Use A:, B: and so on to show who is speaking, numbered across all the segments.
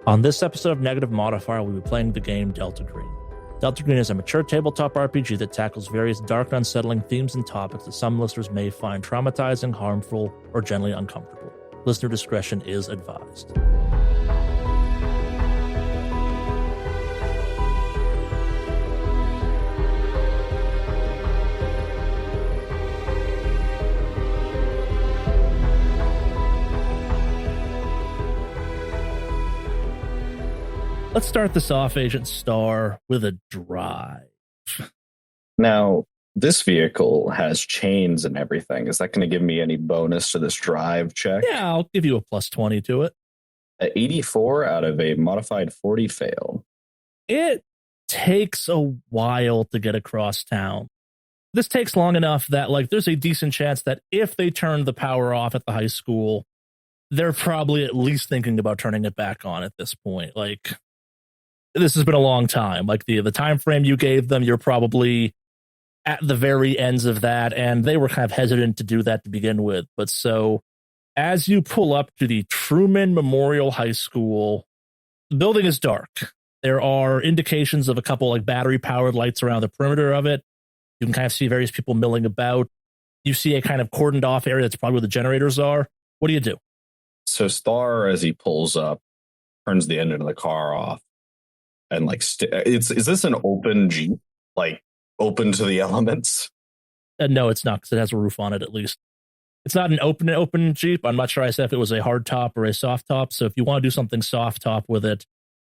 A: On this episode of Negative Modifier, we'll be playing the game Deltagreen. Deltagreen is a mature tabletop RPG that tackles various dark and unsettling themes and topics that some listeners may find traumatizing, harmful, or generally uncomfortable. Listener discretion is advised. Let's start this off, Agent Star, with a drive.
B: Now, this vehicle has chains and everything. Is that going to give me any bonus to this drive check?
A: Yeah, I'll give you a plus 20 to it.
B: 84 out of a modified 40 fail.
A: It takes a while to get across town. This takes long enough that, there's a decent chance that if they turn the power off at the high school, they're probably at least thinking about turning it back on at this point. This has been a long time. The time frame you gave them, you're probably at the very ends of that, and they were kind of hesitant to do that to begin with. But so, as you pull up to the Truman Memorial High School, the building is dark. There are indications of a couple battery-powered lights around the perimeter of it. You can kind of see various people milling about. You see a kind of cordoned-off area that's probably where the generators are. What do you do?
B: So Star, as he pulls up, turns the engine of the car off. And is this an open Jeep? Open to the elements?
A: No, it's not, because it has a roof on it at least. It's not an open Jeep. I'm not sure I said if it was a hard top or a soft top. So if you want to do something soft top with it,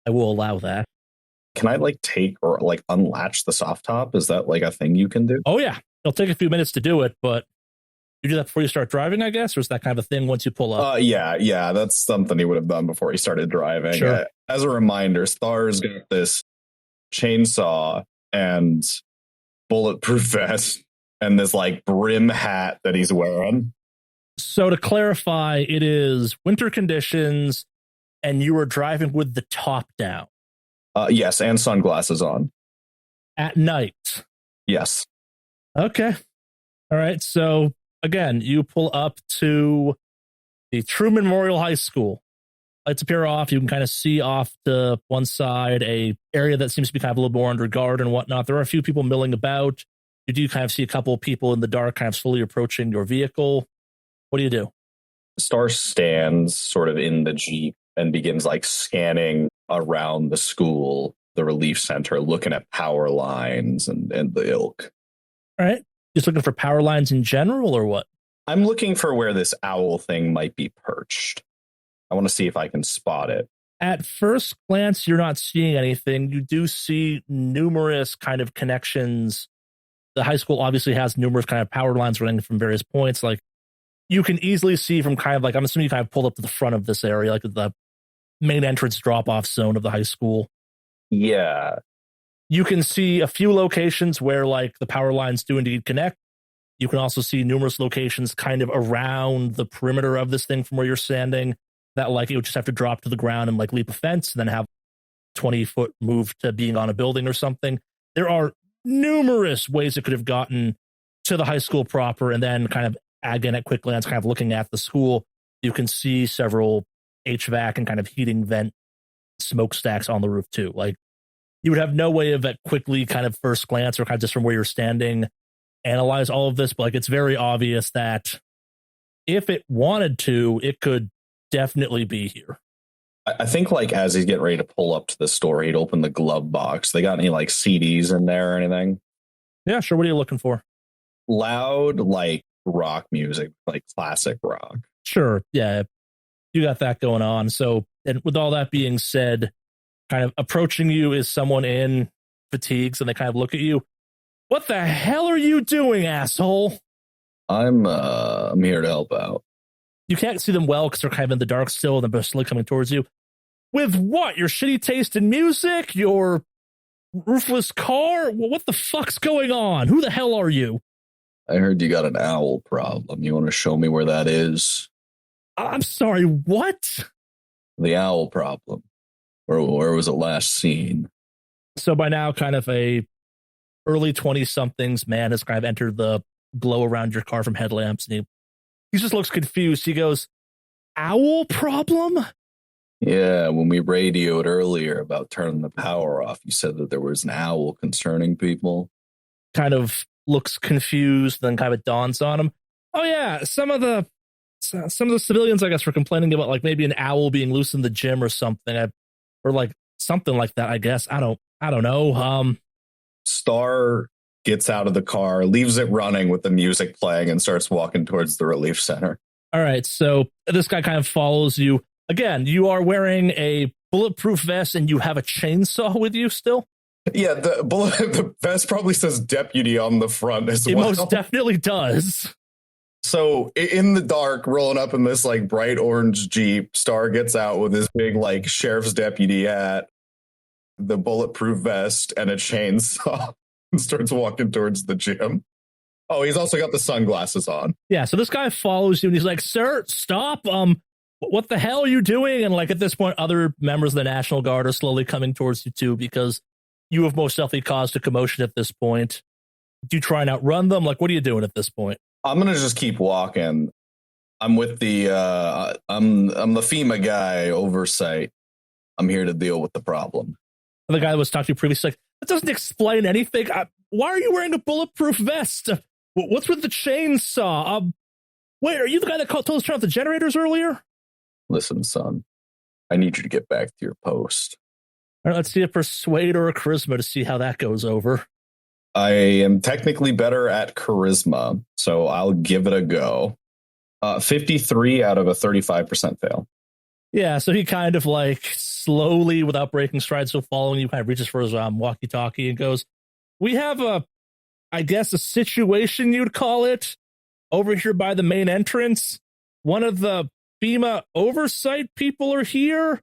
A: I will allow that.
B: Can I take or unlatch the soft top? Is that a thing you can do?
A: Oh yeah, it'll take a few minutes to do it, but you do that before you start driving, I guess, or is that kind of a thing once you pull up?
B: Yeah, that's something he would have done before he started driving.
A: Sure.
B: As a reminder, Star's got this chainsaw and bulletproof vest and this brim hat that he's wearing.
A: So to clarify, it is winter conditions and you are driving with the top down.
B: Yes, and sunglasses on.
A: At night.
B: Yes.
A: Okay. All right. So again, you pull up to the Truman Memorial High School. Lights appear off. You can kind of see off to one side a area that seems to be kind of a little more under guard and whatnot. There are a few people milling about. You do kind of see a couple of people in the dark kind of slowly approaching your vehicle. What do you do?
B: Star stands sort of in the Jeep and begins scanning around the school, the relief center, looking at power lines and the ilk.
A: All right. Just looking for power lines in general or what?
B: I'm looking for where this owl thing might be perched. I want to see if I can spot it.
A: At first glance, you're not seeing anything. You do see numerous kind of connections. The high school obviously has numerous kind of power lines running from various points. You can easily see from kind of I'm assuming you kind of pulled up to the front of this area, the main entrance drop-off zone of the high school.
B: Yeah.
A: You can see a few locations where the power lines do indeed connect. You can also see numerous locations kind of around the perimeter of this thing from where you're standing that it would just have to drop to the ground and leap a fence and then have 20-foot move to being on a building or something. There are numerous ways it could have gotten to the high school proper, and then kind of again at quick glance kind of looking at the school, you can see several HVAC and kind of heating vent smokestacks on the roof too. You would have no way of at quickly kind of first glance or kind of just from where you're standing analyze all of this, but it's very obvious that if it wanted to, it could definitely be here.
B: I think as he's getting ready to pull up to the store, he'd open the glove box. They got any CDs in there or anything?
A: Yeah, sure. What are you looking for?
B: Loud, rock music, classic rock.
A: Sure. Yeah, you got that going on. So, and with all that being said, kind of approaching you is someone in fatigues, and they kind of look at you. What the hell are you doing, asshole?
B: I'm here to help out.
A: You can't see them well because they're kind of in the dark still, and they're slowly coming towards you. With what? Your shitty taste in music? Your roofless car? What the fuck's going on? Who the hell are you?
B: I heard you got an owl problem. You want to show me where that is?
A: I'm sorry, what?
B: The owl problem. Where was it last seen?
A: So by now, kind of a early 20-somethings man has kind of entered the glow around your car from headlamps, and he just looks confused. He goes, owl problem?
B: Yeah, when we radioed earlier about turning the power off, you said that there was an owl concerning people.
A: Kind of looks confused, then kind of dawns on him. Oh yeah, some of the civilians, I guess, were complaining about like maybe an owl being loose in the gym or something, or like something like that. I guess I don't know.
B: Star gets out of the car, leaves it running with the music playing, and starts walking towards the relief center.
A: All right, so this guy kind of follows you. Again, you are wearing a bulletproof vest and you have a chainsaw with you still?
B: Yeah, the vest probably says deputy on the front as well.
A: It most definitely does.
B: So in the dark, rolling up in this like bright orange Jeep, Star gets out with his big like sheriff's deputy hat, the bulletproof vest, and a chainsaw and starts walking towards the gym. Oh, he's also got the sunglasses on.
A: Yeah, so this guy follows you and he's like, "Sir, stop. What the hell are you doing?" And like at this point, other members of the National Guard are slowly coming towards you too, because you have most definitely caused a commotion at this point. Do you try and outrun them? Like, what are you doing at this point?
B: I'm gonna just keep walking. I'm with the I'm the FEMA guy oversight. I'm here to deal with the problem.
A: The guy that was talking to you previously, like, that doesn't explain anything. Why are you wearing a bulletproof vest? What's with the chainsaw? Wait, are you the guy that told us to turn off the generators earlier?
B: Listen, son, I need you to get back to your post.
A: All right, let's see a persuade or a charisma to see how that goes over.
B: I am technically better at charisma, so I'll give it a go. 53 out of a 35% fail.
A: Yeah, so he kind of like slowly, without breaking stride, so following you, kind of reaches for his walkie-talkie and goes, "We have I guess a situation you'd call it, over here by the main entrance. One of the FEMA oversight people are here,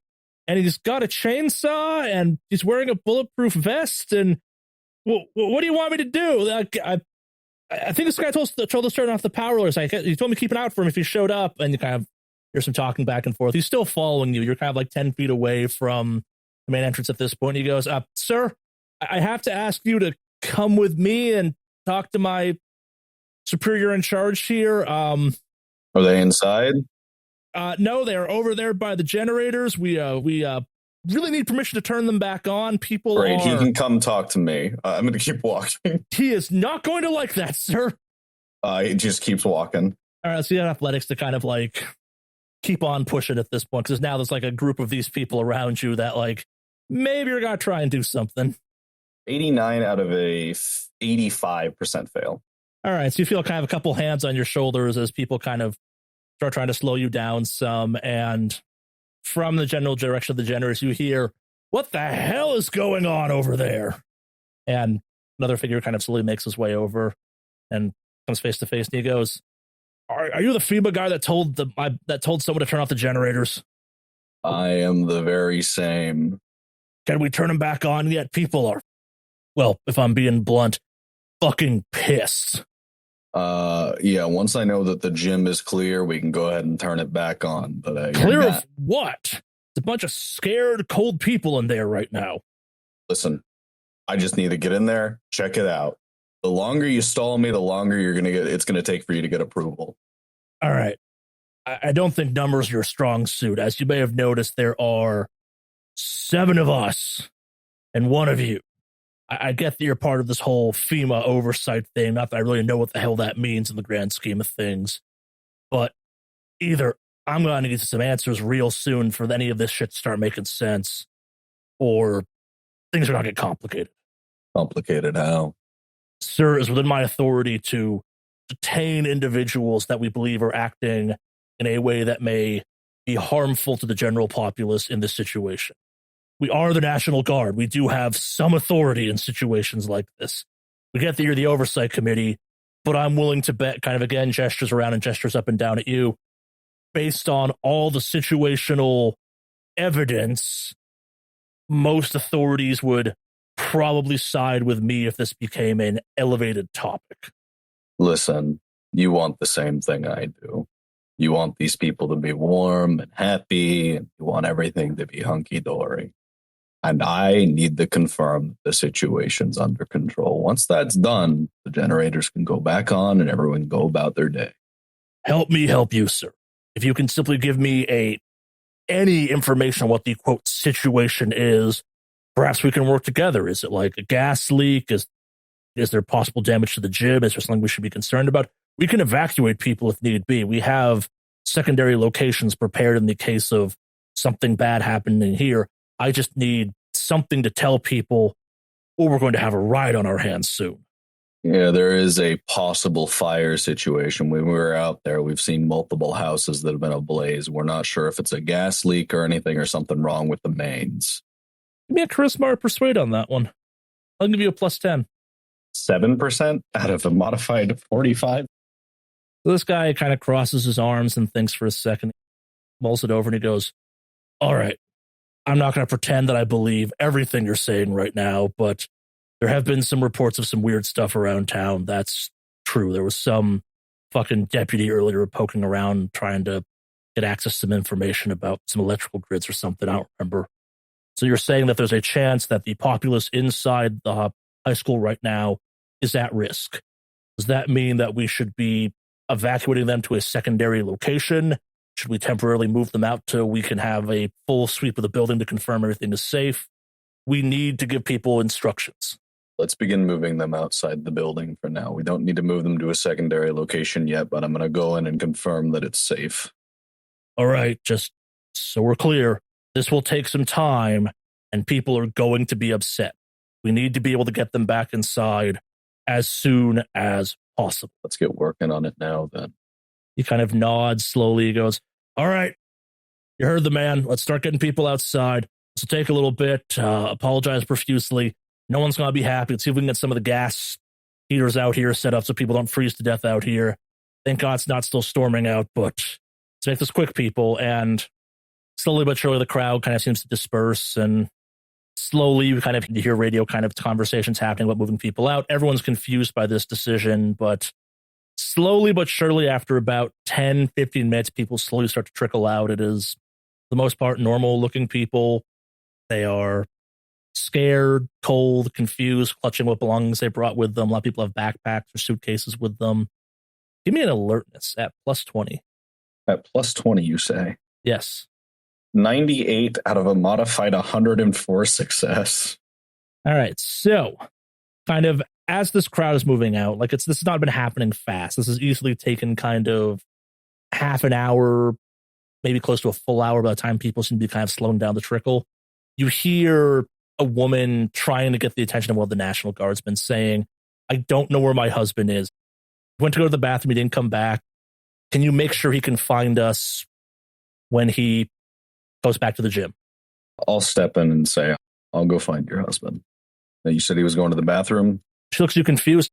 A: and he's got a chainsaw, and he's wearing a bulletproof vest, and what do you want me to do? I think this guy told us to turn off the power alerts. He told me to keep an eye out for him if he showed up," and you kind of hear some talking back and forth. He's still following you. You're kind of like 10 feet away from the main entrance at this point. He goes, "Sir, I have to ask you to come with me and talk to my superior in charge here."
B: Are they inside?
A: No, they're over there by the generators. We really need permission to turn them back on. People
B: Great, he can come talk to me. I'm going to keep walking.
A: He is not going to like that, sir.
B: He just keeps walking.
A: All right, so you have athletics to kind of like keep on pushing at this point, because now there's like a group of these people around you that like maybe you're going to try and do something.
B: 89 out of a 85% fail.
A: All right, so you feel kind of a couple hands on your shoulders as people kind of start trying to slow you down some, and from the general direction of the generators, you hear, "What the hell is going on over there?" And another figure kind of slowly makes his way over and comes face to face, and he goes, Are you the FEMA guy that told someone to turn off the generators?"
B: I am the very same.
A: "Can we turn them back on yet? People are, well, if I'm being blunt, fucking pissed."
B: Yeah, once I know that the gym is clear, we can go ahead and turn it back on. But
A: clear of what? It's a bunch of scared, cold people in there right now.
B: Listen, I just need to get in there, check it out. The longer you stall me, the longer it's gonna take for you to get approval.
A: All right. I don't think numbers are your strong suit. As you may have noticed, there are 7 of us and 1 of you. I get that you're part of this whole FEMA oversight thing. Not that I really know what the hell that means in the grand scheme of things. But either I'm going to get some answers real soon for any of this shit to start making sense, or things are going to get complicated.
B: Complicated how?
A: Sir, it is within my authority to detain individuals that we believe are acting in a way that may be harmful to the general populace in this situation. We are the National Guard. We do have some authority in situations like this. We get that you're the oversight committee, but I'm willing to bet, kind of again, gestures around and gestures up and down at you, based on all the situational evidence, most authorities would probably side with me if this became an elevated topic.
B: Listen, you want the same thing I do. You want these people to be warm and happy, and you want everything to be hunky-dory. And I need to confirm the situation's under control. Once that's done, the generators can go back on and everyone can go about their day.
A: Help me help you, sir. If you can simply give me any information on what the quote situation is, perhaps we can work together. Is it like a gas leak? Is there possible damage to the gym? Is there something we should be concerned about? We can evacuate people if need be. We have secondary locations prepared in the case of something bad happening here. I just need something to tell people, or we're going to have a riot on our hands soon.
B: Yeah, there is a possible fire situation. When we were out there, we've seen multiple houses that have been ablaze. We're not sure if it's a gas leak or anything or something wrong with the mains.
A: Give me a charisma or persuade on that one. I'll give you a +10.
B: 7% out of a modified 45.
A: So this guy kind of crosses his arms and thinks for a second, mulls it over, and he goes, all right, I'm not going to pretend that I believe everything you're saying right now, but there have been some reports of some weird stuff around town. That's true. There was some fucking deputy earlier poking around trying to get access to some information about some electrical grids or something. I don't remember. So you're saying that there's a chance that the populace inside the high school right now is at risk. Does that mean that we should be evacuating them to a secondary location? Should we temporarily move them out till we can have a full sweep of the building to confirm everything is safe? We need to give people instructions.
B: Let's begin moving them outside the building for now. We don't need to move them to a secondary location yet, but I'm going to go in and confirm that it's safe.
A: All right, just so we're clear, this will take some time and people are going to be upset. We need to be able to get them back inside as soon as possible.
B: Let's get working on it now then.
A: He kind of nods slowly. He goes, all right, you heard the man. Let's start getting people outside. This will take a little bit. Apologize profusely. No one's going to be happy. Let's see if we can get some of the gas heaters out here set up so people don't freeze to death out here. Thank God it's not still storming out, but let's make this quick, people. And slowly but surely the crowd kind of seems to disperse, and slowly you kind of hear radio kind of conversations happening about moving people out. Everyone's confused by this decision, but slowly but surely after about 10, 15 minutes, people slowly start to trickle out. It is, for the most part, normal looking people. They are scared, cold, confused, clutching what belongings they brought with them. A lot of people have backpacks or suitcases with them. Give me an alertness at +20.
B: At +20, you say?
A: Yes.
B: 98 out of a modified 104 success.
A: All right. So, kind of as this crowd is moving out, like this has not been happening fast. This has easily taken kind of half an hour, maybe close to a full hour by the time people seem to be kind of slowing down the trickle. You hear a woman trying to get the attention of one of the National Guardsmen saying, I don't know where my husband is. He went to go to the bathroom. He didn't come back. Can you make sure he can find us when he goes back to the gym?
B: I'll step in and say, I'll go find your husband. You said he was going to the bathroom?
A: She looks you confused.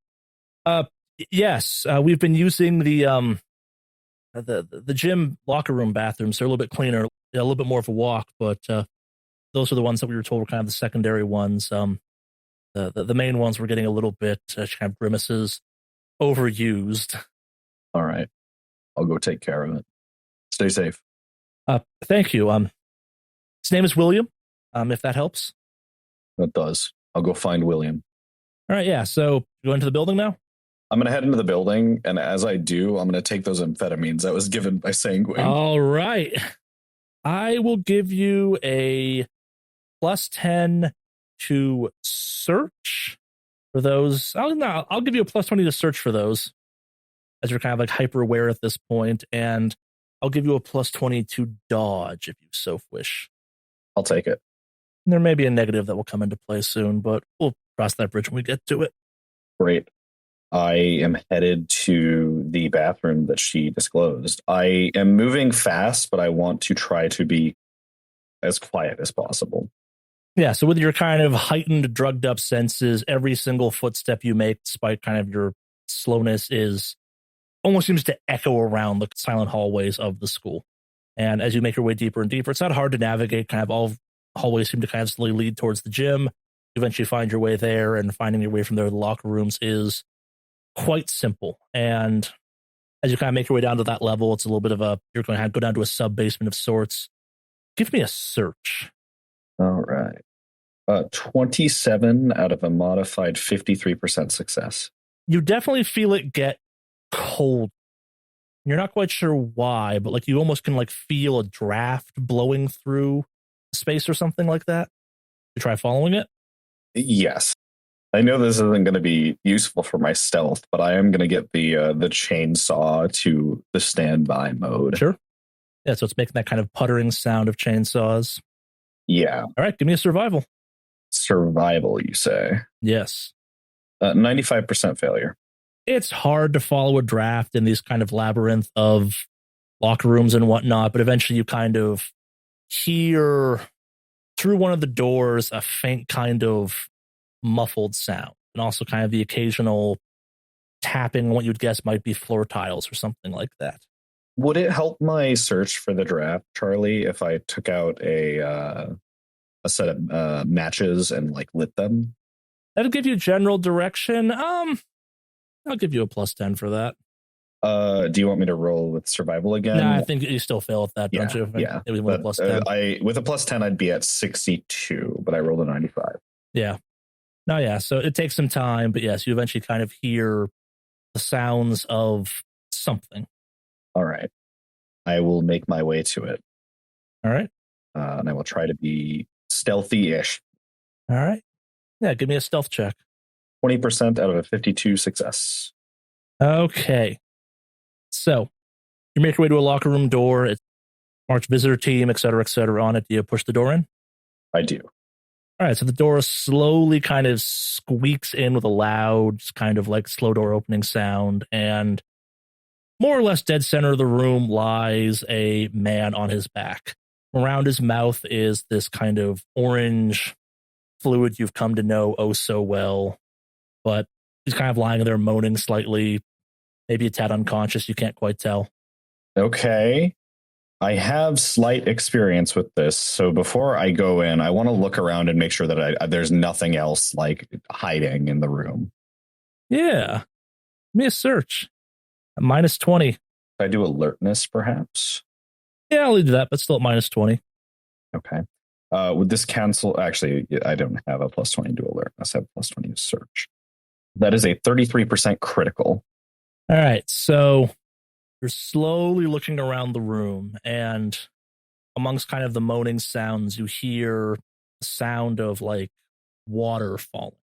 A: Yes, we've been using the gym locker room bathrooms. They're a little bit cleaner, a little bit more of a walk, but those are the ones that we were told were kind of the secondary ones. The main ones were getting a little bit kind of grimaces, overused.
B: All right. I'll go take care of it. Stay safe.
A: Thank you. His name is William, if that helps.
B: That does. I'll go find William.
A: All right, yeah. So you go into the building now?
B: I'm going to head into the building, and as I do, I'm going to take those amphetamines that was given by Sanguine.
A: All right. I will give you a +10 to search for those. I'll give you a +20 to search for those, as you're kind of like hyper aware at this point, and I'll give you a +20 to dodge if you so wish.
B: I'll take it.
A: And there may be a negative that will come into play soon, but we'll cross that bridge when we get to it.
B: Great. I am headed to the bathroom that she disclosed. I am moving fast, but I want to try to be as quiet as possible.
A: Yeah, so with your kind of heightened, drugged up senses, every single footstep you make, despite kind of your slowness, is almost seems to echo around the silent hallways of the school. And as you make your way deeper and deeper, it's not hard to navigate. Kind of all hallways seem to kind of slowly lead towards the gym. You eventually find your way there, and finding your way from there to the locker rooms is quite simple. And as you kind of make your way down to that level, it's a little bit of you're going to have to go down to a sub basement of sorts. Give me a search.
B: All right. 27 out of a modified 53% success.
A: You definitely feel it get cold. You're not quite sure why, but like you almost can like feel a draft blowing through space or something like that. You try following it?
B: Yes. I know this isn't going to be useful for my stealth, but I am going to get the chainsaw to the standby mode.
A: Sure. Yeah, so it's making that kind of puttering sound of chainsaws.
B: Yeah.
A: All right, give me a survival.
B: Survival, you say?
A: Yes.
B: 95% failure.
A: It's hard to follow a draft in these kind of labyrinth of locker rooms and whatnot, but eventually you kind of hear through one of the doors a faint kind of muffled sound, and also kind of the occasional tapping on what you'd guess might be floor tiles or something like that.
B: Would it help my search for the draft, Charlie, if I took out a set of matches and like lit them?
A: That'll give you general direction. I'll give you a +10 for that.
B: Do you want me to roll with survival again?
A: No, I think you still fail at that, don't you?
B: Yeah.
A: It was with a +10.
B: With a +10, I'd be at 62, but I rolled a 95.
A: Yeah. No, yeah. So it takes some time, but yes, you eventually kind of hear the sounds of something.
B: All right. I will make my way to it.
A: All right.
B: And I will try to be stealthy-ish.
A: All right. Yeah, give me a stealth check.
B: 20% out of a 52 success.
A: Okay. So you make your way to a locker room door. It's marked visitor team, et cetera, on it. Do you push the door in?
B: I do.
A: All right. So the door slowly kind of squeaks in with a loud, kind of like slow door opening sound. And more or less dead center of the room lies a man on his back. Around his mouth is this kind of orange fluid you've come to know oh so well. But he's kind of lying there moaning slightly, maybe a tad unconscious. You can't quite tell.
B: Okay. I have slight experience with this. So before I go in, I want to look around and make sure that there's nothing else like hiding in the room.
A: Yeah. Give me a search. A -20.
B: I do alertness, perhaps?
A: Yeah, I'll do that, but still at -20.
B: Okay. Would this cancel? Actually, I don't have a +20 to alertness. I have a +20 to search. That is a 33% critical.
A: All right. So you're slowly looking around the room, and amongst kind of the moaning sounds, you hear the sound of like water falling.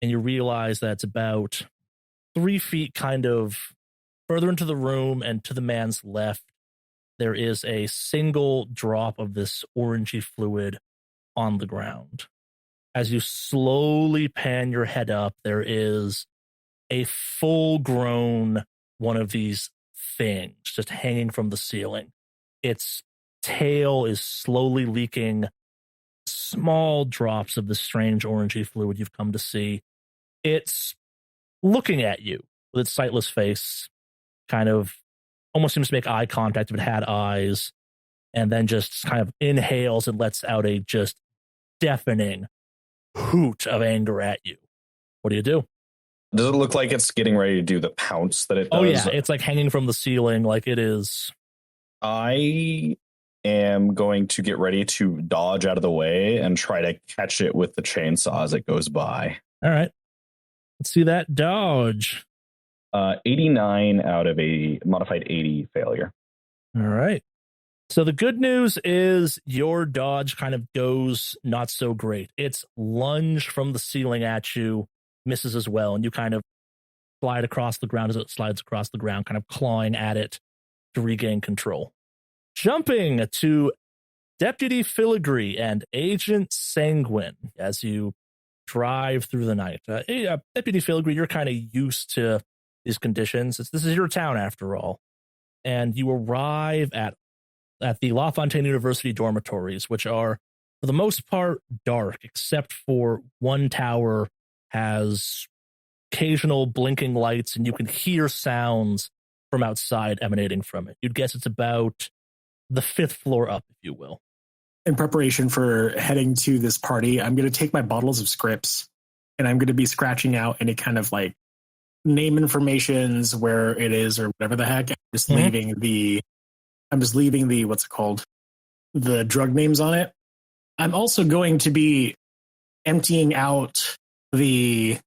A: And you realize that it's about 3 feet kind of further into the room, and to the man's left, there is a single drop of this orangey fluid on the ground. As you slowly pan your head up, there is a full-grown one of these things just hanging from the ceiling. Its tail is slowly leaking small drops of the strange orangey fluid you've come to see. It's looking at you with its sightless face, kind of almost seems to make eye contact if it had eyes, and then just kind of inhales and lets out a just deafening hoot of anger at you. What do you do?
B: Does it look like it's getting ready to do the pounce that it does?
A: Oh, yeah. It's like hanging from the ceiling like it is.
B: I am going to get ready to dodge out of the way and try to catch it with the chainsaw as it goes by.
A: All right. Let's see that dodge.
B: 89 out of a modified 80 failure.
A: All right. So the good news is your dodge kind of goes not so great. It's lunged from the ceiling at you, misses as well, and you kind of slide across the ground as it slides across the ground, kind of clawing at it to regain control. Jumping to Deputy Filigree and Agent Sanguine as you drive through the night. Deputy Filigree, you're kind of used to these conditions. This is your town after all. And you arrive at the LaFontaine University dormitories, which are, for the most part, dark, except for one tower has occasional blinking lights, and you can hear sounds from outside emanating from it. You'd guess it's about the 5th floor up, if you will.
C: In preparation for heading to this party, I'm going to take my bottles of scripts, and I'm going to be scratching out any kind of like name informations, where it is, or whatever the heck. I'm just leaving the what's it called? The drug names on it. I'm also going to be emptying out the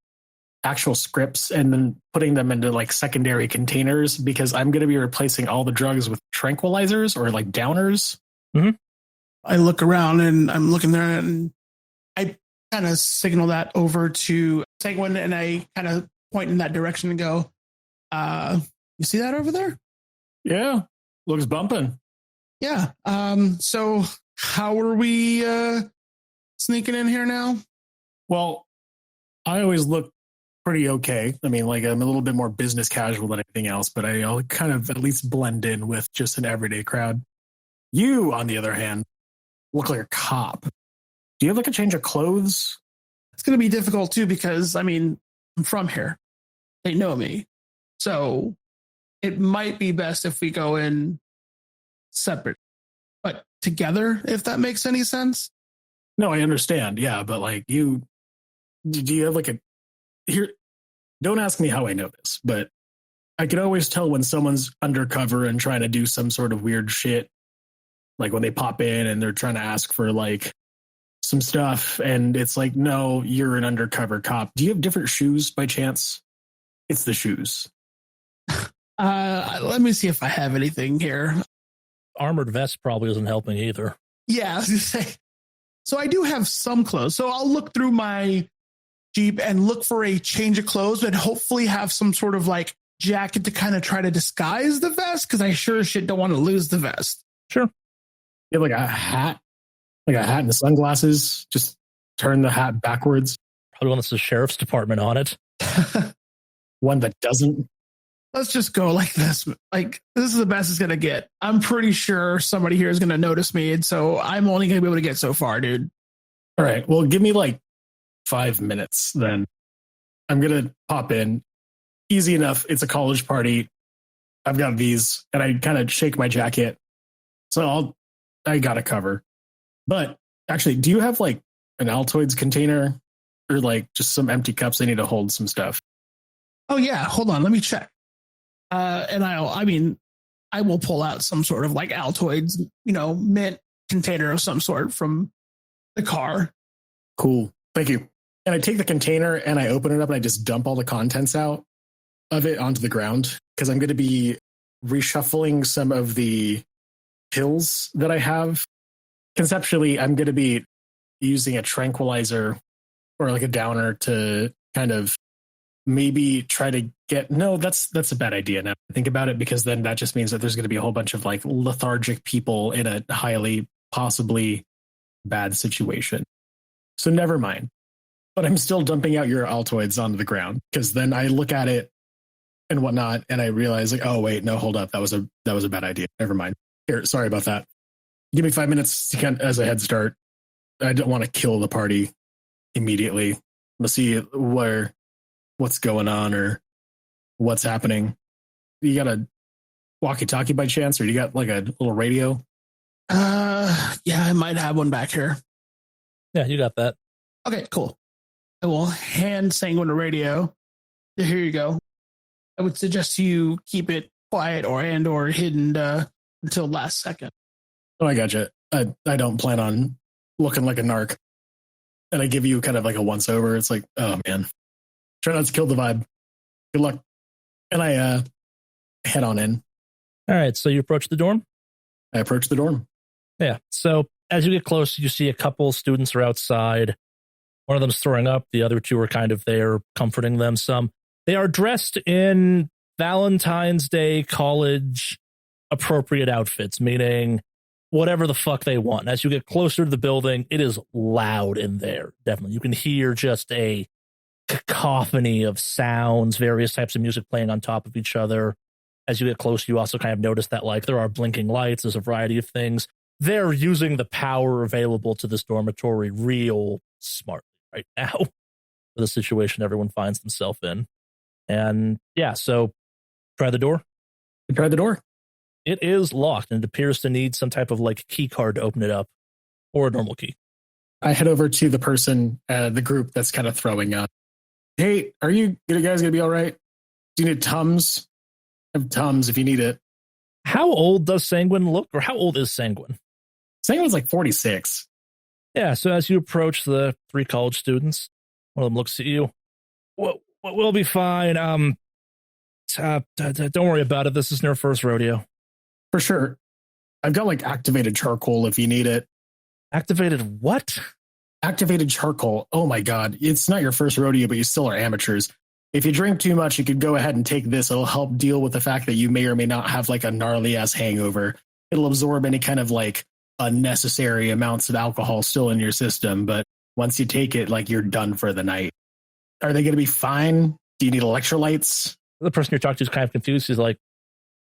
C: actual scripts and then putting them into like secondary containers because I'm going to be replacing all the drugs with tranquilizers or like downers.
A: Mm-hmm.
D: I look around and I'm looking there and I kind of signal that over to Sanguine and I kind of point in that direction and go, you see that over there?
C: Yeah. Looks bumping.
D: Yeah. So how are we sneaking in here now?
C: Well, I always look pretty okay. I mean, like I'm a little bit more business casual than anything else, but I'll kind of at least blend in with just an everyday crowd. You, on the other hand, look like a cop. Do you have like a change of clothes?
D: It's going to be difficult too because, I mean, I'm from here. They know me. So it might be best if we go in separate, but together, if that makes any sense.
C: No, I understand. Yeah, but like do you have like here? Don't ask me how I know this, but I can always tell when someone's undercover and trying to do some sort of weird shit. Like when they pop in and they're trying to ask for like some stuff and it's like, no, you're an undercover cop. Do you have different shoes by chance? It's the shoes.
D: Let me see if I have anything here.
A: Armored vest probably isn't helping either.
D: Yeah, I was gonna say. So I do have some clothes. So I'll look through my Jeep and look for a change of clothes and hopefully have some sort of like jacket to kind of try to disguise the vest because I sure as shit don't want to lose the vest.
A: Sure.
C: You have like a hat and the sunglasses. Just turn the hat backwards.
A: Probably one that's the sheriff's department on it.
C: One that doesn't.
D: Let's just go like this. Like, this is the best it's going to get. I'm pretty sure somebody here is going to notice me. And so I'm only going to be able to get so far, dude.
C: All right. Well, give me like 5 minutes then. I'm going to pop in. Easy enough. It's a college party. I've got these and I kind of shake my jacket. So I got a cover. But actually, do you have like an Altoids container or like just some empty cups I need to hold some stuff?
D: Oh, yeah. Hold on. Let me check. And I will pull out some sort of like Altoids, mint container of some sort from the car.
C: Cool. Thank you. And I take the container and I open it up and I just dump all the contents out of it onto the ground because I'm going to be reshuffling some of the pills that I have. Conceptually, I'm going to be using a tranquilizer or like a downer to kind of maybe try to get, no, that's a bad idea now. Think about it, because then that just means that there's going to be a whole bunch of like lethargic people in a highly possibly bad situation. So never mind. But I'm still dumping out your Altoids onto the ground because then I look at it and whatnot and I realize like, oh wait, no, hold up. That was a bad idea. Never mind. Here, sorry about that. Give me 5 minutes to kind of, as a head start. I don't want to kill the party immediately. Let's see what's going on or what's happening. You got a walkie-talkie by chance, or you got like a little radio?
D: Yeah, I might have one back here.
A: Yeah, you got that.
D: Okay, cool. I will hand Sanguine a radio. Here you go. I would suggest you keep it quiet or hidden until last second.
C: Oh, I gotcha. I don't plan on looking like a narc. And I give you kind of like a once over. It's like, oh man, try not to kill the vibe. Good luck. And I head on in.
A: All right, so you approach the dorm?
C: I approach the dorm.
A: Yeah, so as you get close, you see a couple students are outside. One of them's throwing up. The other two are kind of there comforting them some. They are dressed in Valentine's Day college appropriate outfits, meaning whatever the fuck they want. As you get closer to the building, it is loud in there. Definitely. You can hear just a cacophony of sounds, various types of music playing on top of each other. As you get closer, you also kind of notice that like there are blinking lights. There's a variety of things. They're using the power available to this dormitory real smartly right now for the situation everyone finds themselves in. And yeah, so try the door.
C: I tried the door.
A: It is locked and it appears to need some type of like key card to open it up, or a normal key.
C: I head over to the person, the group that's kind of throwing up. Hey, are you guys going to be all right? Do you need Tums? I have Tums if you need it.
A: How old does Sanguine look, or how old is Sanguine?
C: Sanguine's like 46.
A: Yeah, so as you approach the three college students, one of them looks at you. We'll be fine. Don't worry about it. This isn't our first rodeo.
C: For sure. I've got like activated charcoal if you need it.
A: Activated what?
C: Activated charcoal. Oh my God. It's not your first rodeo, but you still are amateurs. If you drink too much, you could go ahead and take this. It'll help deal with the fact that you may or may not have like a gnarly ass hangover. It'll absorb any kind of like unnecessary amounts of alcohol still in your system. But once you take it, like you're done for the night. Are they going to be fine? Do you need electrolytes?
A: The person you're talking to is kind of confused. He's like,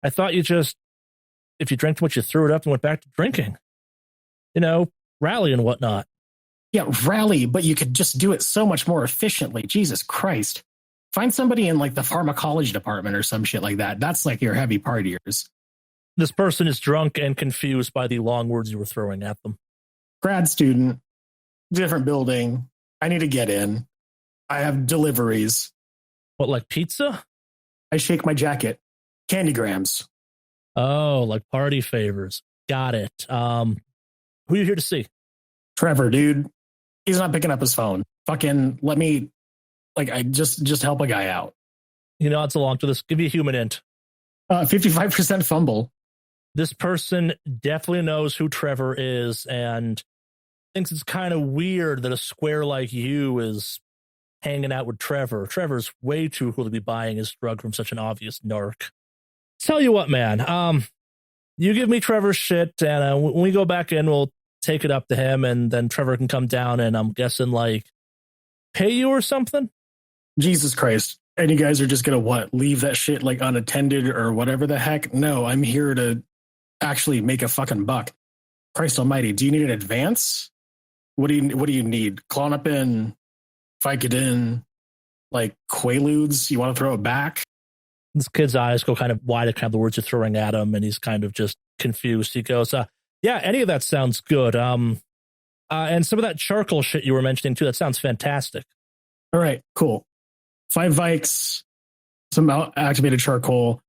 A: I thought you just, if you drank too much, you threw it up and went back to drinking. You know, rally and whatnot.
C: Yeah, rally, but you could just do it so much more efficiently. Jesus Christ. Find somebody in like the pharmacology department or some shit like that. That's like your heavy partiers.
A: This person is drunk and confused by the long words you were throwing at them.
C: Grad student, different building. I need to get in. I have deliveries.
A: What, like pizza?
C: I shake my jacket. Candygrams.
A: Oh, like party favors. Got it. Who are you here to see?
C: Trevor, dude. He's not picking up his phone. Fucking let me, like, I just help a guy out.
A: You know, it's along to this. Give me a human int.
C: 55% fumble.
A: This person definitely knows who Trevor is and thinks it's kind of weird that a square like you is hanging out with Trevor. Trevor's way too cool to be buying his drug from such an obvious narc. Tell you what, man. You give me Trevor's shit, and when we go back in, we'll take it up to him, and then Trevor can come down and I'm guessing like pay you or something.
C: Jesus Christ. And you guys are just going to what? Leave that shit like unattended or whatever the heck? No, I'm here to actually make a fucking buck. Christ almighty. Do you need an advance? What do you need? Klonopin, Vicodin, like Quaaludes? You want to throw it back?
A: This kid's eyes go kind of wide at kind of the words you're throwing at him, and he's kind of just confused. He goes, yeah, any of that sounds good. And some of that charcoal shit you were mentioning too, that sounds fantastic.
C: All right, cool. 5 Vikes, some activated charcoal.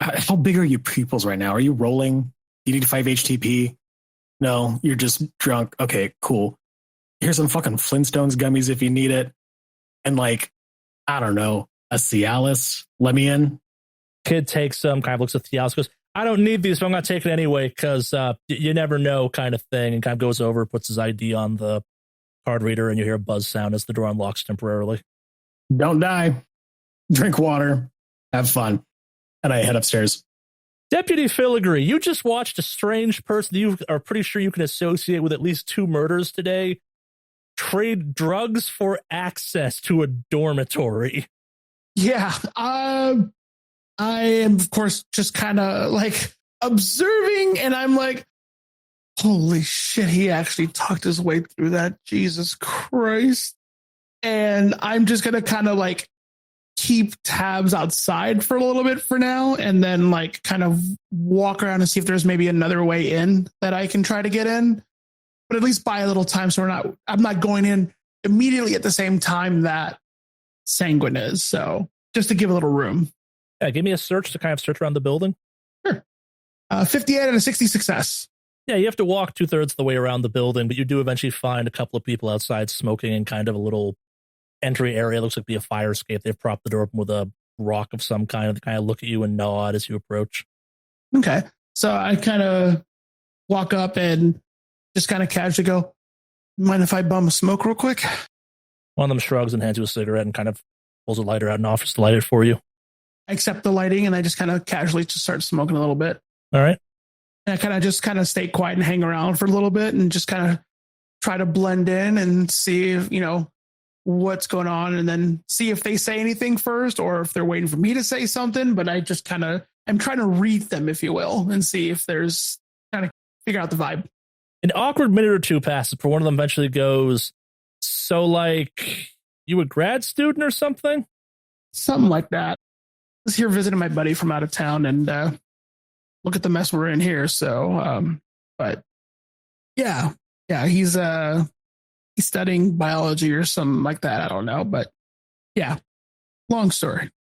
C: How big are your pupils right now? Are you rolling? You need 5 HTP? No, you're just drunk. Okay, cool. Here's some fucking Flintstones gummies if you need it. And like, I don't know, a Cialis. Let me in.
A: Kid takes some, kind of looks at Cialis, goes, I don't need these, but I'm going to take it anyway because you never know kind of thing, and kind of goes over, puts his ID on the card reader, and you hear a buzz sound as the door unlocks temporarily.
C: Don't die. Drink water. Have fun. And I head upstairs.
A: Deputy Filigree, you just watched a strange person you are pretty sure you can associate with at least 2 murders today trade drugs for access to a dormitory.
D: Yeah. I am, of course, just kind of like observing, and I'm like, holy shit, he actually talked his way through that. Jesus Christ. And I'm just going to kind of like keep tabs outside for a little bit for now, and then like kind of walk around and see if there's maybe another way in that I can try to get in, but at least buy a little time so I'm not going in immediately at the same time that Sanguine is. So just to give a little room.
A: Yeah, give me a search to kind of search around the building.
D: Sure. 58 and a 60 success.
A: Yeah, you have to walk 2/3 of the way around the building, but you do eventually find a couple of people outside smoking in kind of a little entry area. It looks like be a fire escape. They've propped the door open with a rock of some kind. They kind of look at you and nod as you approach.
D: Okay. So I kind of walk up and just kind of casually go, mind if I bum a smoke real quick?
A: One of them shrugs and hands you a cigarette and kind of pulls a lighter out and offers to light it for you.
D: I accept the lighting and I just kind of casually just start smoking a little bit.
A: All right.
D: And I kind of stay quiet and hang around for a little bit and just kind of try to blend in and see if, what's going on, and then see if they say anything first or if they're waiting for me to say something. But I just I'm trying to read them, if you will, and see if there's kind of figure out the vibe.
A: An awkward minute or two passes before one of them eventually goes, so like you a grad student or something?
D: Something like that. I was here visiting my buddy from out of town, and look at the mess we're in here. So, but yeah, he's studying biology or something like that. I don't know, but yeah, long story.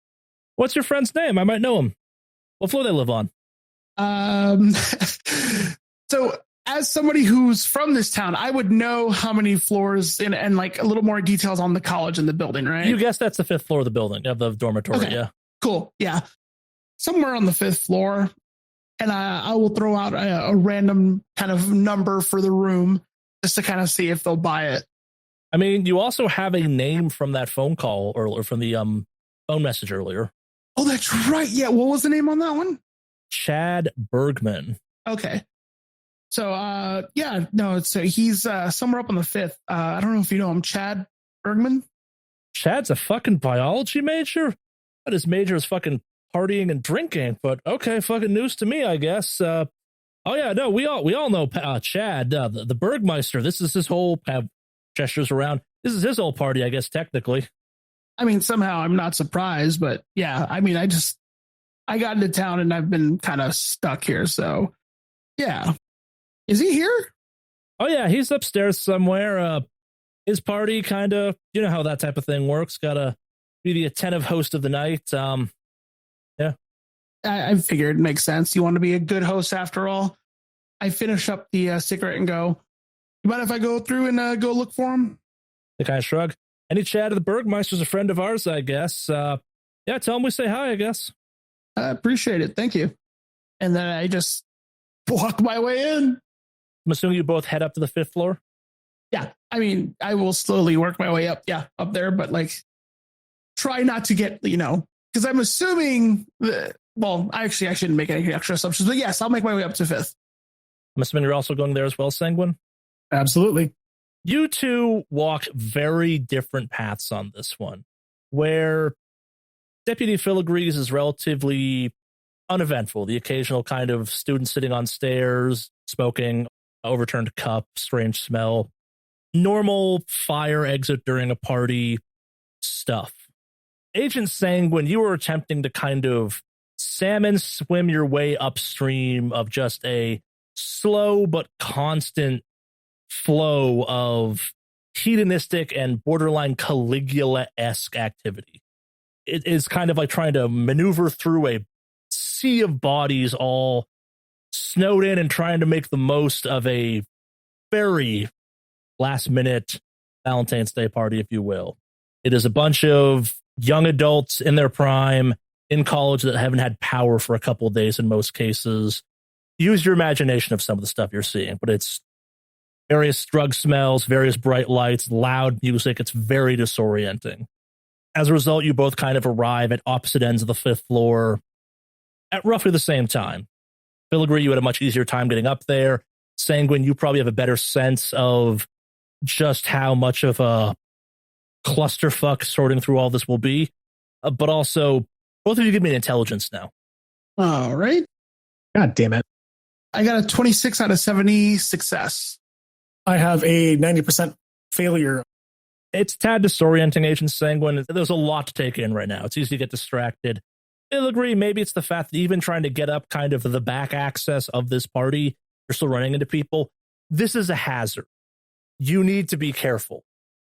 A: What's your friend's name? I might know him. What floor they live on?
D: So as somebody who's from this town, I would know how many floors and like a little more details on the college and the building, right?
A: You guess that's the 5th floor of the building, of the dormitory.
D: Okay.
A: Yeah.
D: Cool. Yeah. Somewhere on the 5th floor. And I will throw out a random kind of number for the room just to kind of see if they'll buy it.
A: I mean, you also have a name from that phone call or from the phone message earlier.
D: Oh, that's right. Yeah. What was the name on that one?
A: Chad Bergman.
D: Okay. So, yeah, no, so he's somewhere up on the 5th. I don't know if you know him, Chad Bergman.
A: Chad's a fucking biology major? But his major is fucking partying and drinking, but okay, fucking news to me, I guess. Oh yeah, no, we all know Chad, the Bergmeister. This is his whole gestures around. This is his whole party, I guess, technically.
D: I mean, somehow I'm not surprised, but yeah, I mean, I got into town and I've been kind of stuck here, so yeah. Is he here?
A: Oh yeah, he's upstairs somewhere. His party kind of, you know how that type of thing works. Gotta be the attentive host of the night. Yeah.
D: I figured it makes sense. You want to be a good host after all. I finish up the cigarette and go, you mind if I go through and go look for him?
A: They kind of shrug. Any Chad of the Bergmeister's a friend of ours, I guess. Yeah, tell him we say hi, I guess.
D: I appreciate it. Thank you. And then I just walk my way in.
A: I'm assuming you both head up to the 5th floor?
D: Yeah. I mean, I will slowly work my way up. Yeah, up there, but like try not to get, because I'm assuming I shouldn't make any extra assumptions, but yes, I'll make my way up to 5th.
A: I'm assuming you're also going there as well, Sanguine?
C: Absolutely.
A: You two walk very different paths on this one, where Deputy Filigrees is relatively uneventful. The occasional kind of student sitting on stairs, smoking, overturned cup, strange smell, normal fire exit during a party stuff. Agent Sanguine, you were attempting to kind of salmon swim your way upstream of just a slow but constant flow of hedonistic and borderline Caligula-esque activity. It is kind of like trying to maneuver through a sea of bodies all snowed in and trying to make the most of a very last-minute Valentine's Day party, if you will. It is a bunch of young adults in their prime, in college, that haven't had power for a couple of days in most cases. Use your imagination of some of the stuff you're seeing, but it's various drug smells, various bright lights, loud music. It's very disorienting. As a result, you both kind of arrive at opposite ends of the 5th floor at roughly the same time. Filigree, you had a much easier time getting up there. Sanguine, you probably have a better sense of just how much of a clusterfuck sorting through all this will be. But also, both of you give me an intelligence now.
D: All right.
C: God damn it.
D: I got a 26 out of 70 success.
C: I have a 90% failure.
A: It's a tad disorienting, Agent Sanguine. There's a lot to take in right now. It's easy to get distracted. I'll agree, maybe it's the fact that even trying to get up kind of the back access of this party, you're still running into people. This is a hazard. You need to be careful.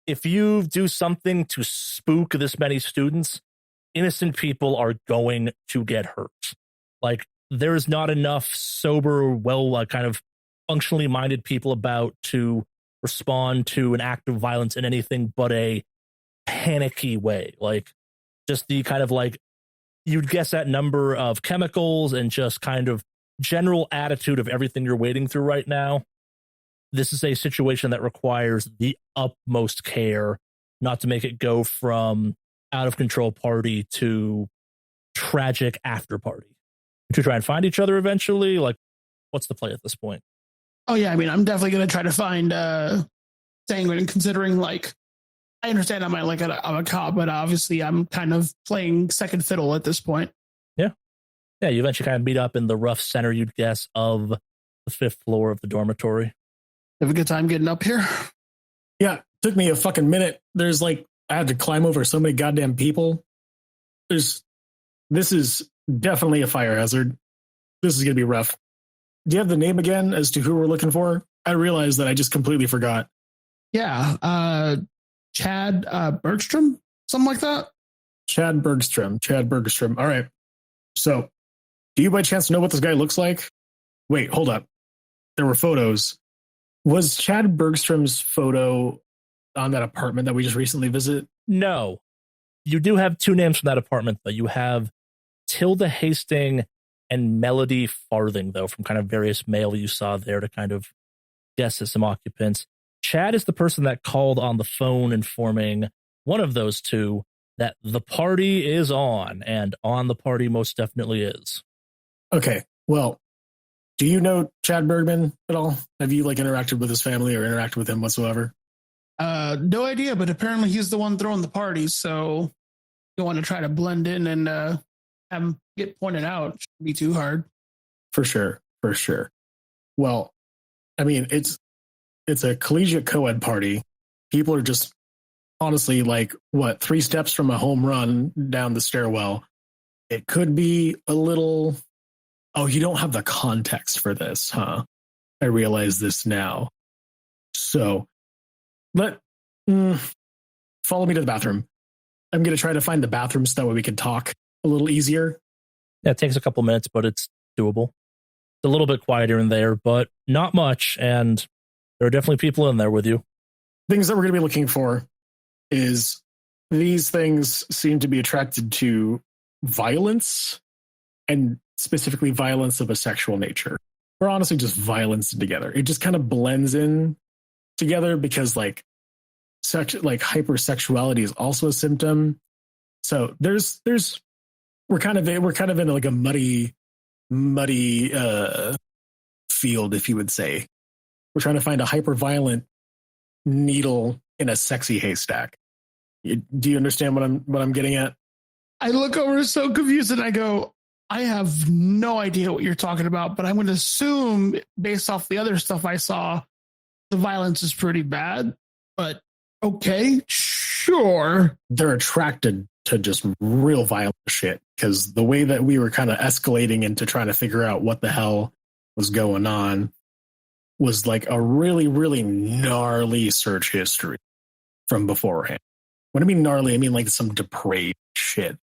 A: If you do something to spook this many students, innocent people are going to get hurt. Like, there is not enough sober, kind of functionally minded people about to respond to an act of violence in anything but a panicky way. Like, just the kind of like, you'd guess that number of chemicals and just kind of general attitude of everything you're wading through right now. This is a situation that requires the utmost care not to make it go from out of control party to tragic after party. To try and find each other eventually, like, what's the play at this point?
D: Oh yeah, I mean, I'm definitely going to try to find Sanguine, considering, like, I understand I'm a cop, but obviously I'm kind of playing second fiddle at this point.
A: Yeah. Yeah, you eventually kind of meet up in the rough center, you'd guess, of the 5th floor of the dormitory.
D: Have a good time getting up here?
C: Yeah, took me a fucking minute. There's I had to climb over so many goddamn people. This is definitely a fire hazard. This is going to be rough. Do you have the name again as to who we're looking for? I realized that I just completely forgot.
D: Yeah, Chad Bergstrom, something like that.
C: Chad Bergstrom. All right. So, do you by chance know what this guy looks like? Wait, hold up. there were photos. Was Chad Bergstrom's photo on that apartment that we just recently visited?
A: No. You do have two names from that apartment, though. You have Tilda Hastings and Melody Farthing, though, from kind of various mail you saw there to kind of guess at some occupants. Chad is the person that called on the phone informing one of those two that the party is on, and on the party most definitely is.
C: Okay, well, do you know Chad Bergman at all? Have you interacted with his family or interacted with him whatsoever?
D: No idea, but apparently he's the one throwing the party, so you want to try to blend in and have him get pointed out. It shouldn't be too hard.
C: For sure. Well, I mean, it's a collegiate co-ed party. People are just honestly 3 steps from a home run down the stairwell. It could be a little... Oh, you don't have the context for this, huh? I realize this now. So, follow me to the bathroom. I'm going to try to find the bathroom so that way we can talk a little easier.
A: Yeah, it takes a couple minutes, but it's doable. It's a little bit quieter in there, but not much, and there are definitely people in there with you.
C: Things that we're going to be looking for is these things seem to be attracted to violence, and specifically violence of a sexual nature. Or honestly, just violence together. It just kind of blends in together because hypersexuality is also a symptom. So we're kind of in a muddy field, if you would say. We're trying to find a hyper-violent needle in a sexy haystack. Do you understand what I'm getting at?
D: I look over so confused and I go, I have no idea what you're talking about, but I'm going to assume, based off the other stuff I saw, the violence is pretty bad. But okay, sure.
C: They're attracted to just real violent shit because the way that we were kind of escalating into trying to figure out what the hell was going on was a really, really gnarly search history from beforehand. When I mean gnarly, I mean some depraved shit.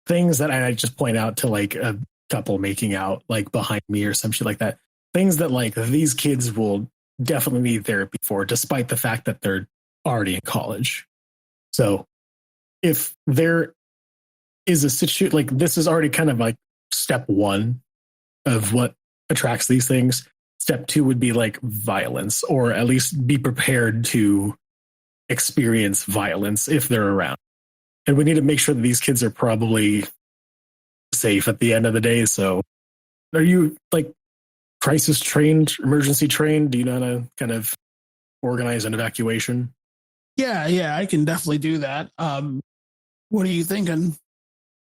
C: Things that I just point out to a couple making out behind me or some shit like that. Things that these kids will definitely need therapy for, despite the fact that they're already in college. So if there is a situation this is already kind of step 1 of what attracts these things. Step 2 would be violence, or at least be prepared to experience violence if they're around. And we need to make sure that these kids are probably safe at the end of the day. So are you crisis trained, emergency trained? Do you know how to kind of organize an evacuation?
D: Yeah, I can definitely do that. What are you thinking?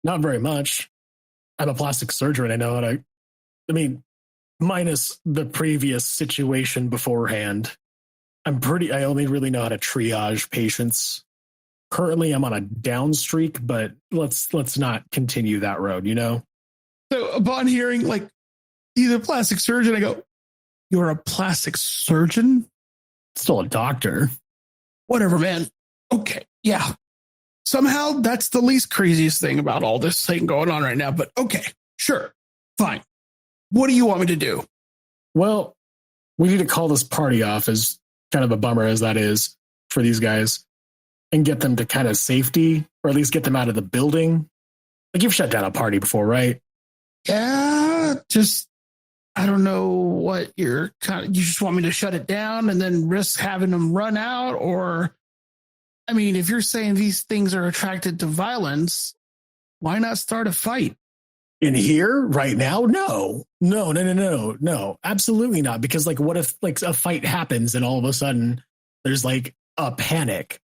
C: Not very much. I'm a plastic surgeon. I know how to, minus the previous situation beforehand, I only really know how to triage patients. Currently, I'm on a down streak, but let's not continue that road,
D: So upon hearing he's a plastic surgeon, I go, you're a plastic surgeon?
C: Still a doctor.
D: Whatever, man. Okay, yeah. Somehow that's the least craziest thing about all this thing going on right now, but okay, sure, fine. What do you want me to do?
C: Well, we need to call this party off, as kind of a bummer as that is for these guys, and get them to kind of safety, or at least get them out of the building. You've shut down a party before, right?
D: Yeah, I don't know what you just want me to shut it down and then risk having them run out, or, if you're saying these things are attracted to violence, why not start a fight?
C: In here right now? No, absolutely not. Because what if a fight happens and all of a sudden there's a panic?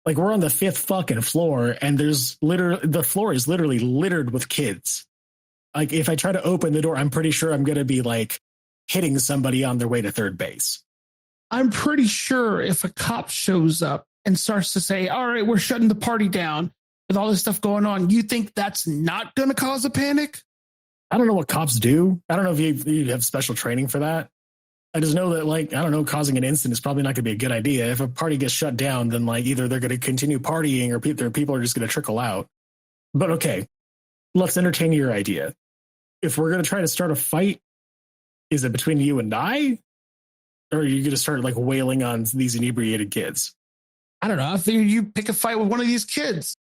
C: We're on the 5th fucking floor and the floor is literally littered with kids. If I try to open the door, I'm pretty sure I'm going to be hitting somebody on their way to third base.
D: I'm pretty sure if a cop shows up and starts to say, all right, we're shutting the party down with all this stuff going on, you think that's not going to cause a panic?
C: I don't know what cops do. I don't know if you have special training for that. I just know that causing an incident is probably not going to be a good idea. If a party gets shut down, then either they're going to continue partying or people are just going to trickle out. But okay, let's entertain your idea. If we're going to try to start a fight, Is it between you and I? Or are you going to start like wailing on these inebriated kids?
D: I don't know. I figured you pick a fight with one of these kids.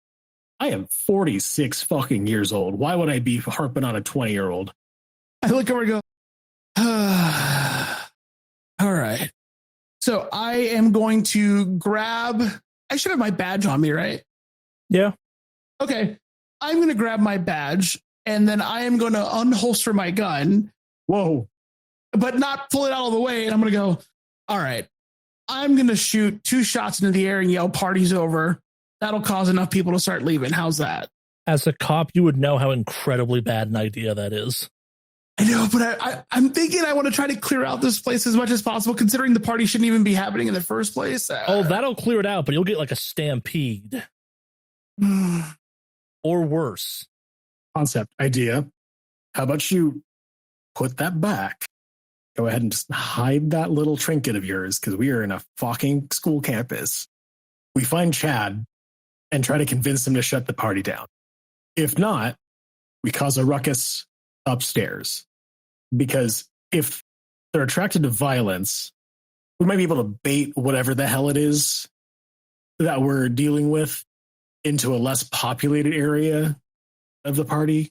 C: I am 46 fucking years old. Why would I be harping on a 20-year-old?
D: I look over and go, all right. So I am going to grab, I should have my badge on me, right?
A: Yeah.
D: Okay. I'm going to grab my badge and then I am going to unholster my gun.
C: Whoa.
D: But not pull it out of the way. And I'm going to go, all right, I'm going to shoot 2 shots into the air and yell party's over. That'll cause enough people to start leaving. How's that?
A: As a cop, you would know how incredibly bad an idea that is.
D: I know, but I'm thinking I want to try to clear out this place as much as possible, considering the party shouldn't even be happening in the first place.
A: Oh, that'll clear it out, but you'll get like a stampede. Or worse.
C: Concept, idea. How about you put that back? Go ahead and just hide that little trinket of yours, because we are in a fucking school campus. We find Chad and try to convince him to shut the party down. If not, we cause a ruckus upstairs. Because if they're attracted to violence, we might be able to bait whatever the hell it is that we're dealing with into a less populated area of the party.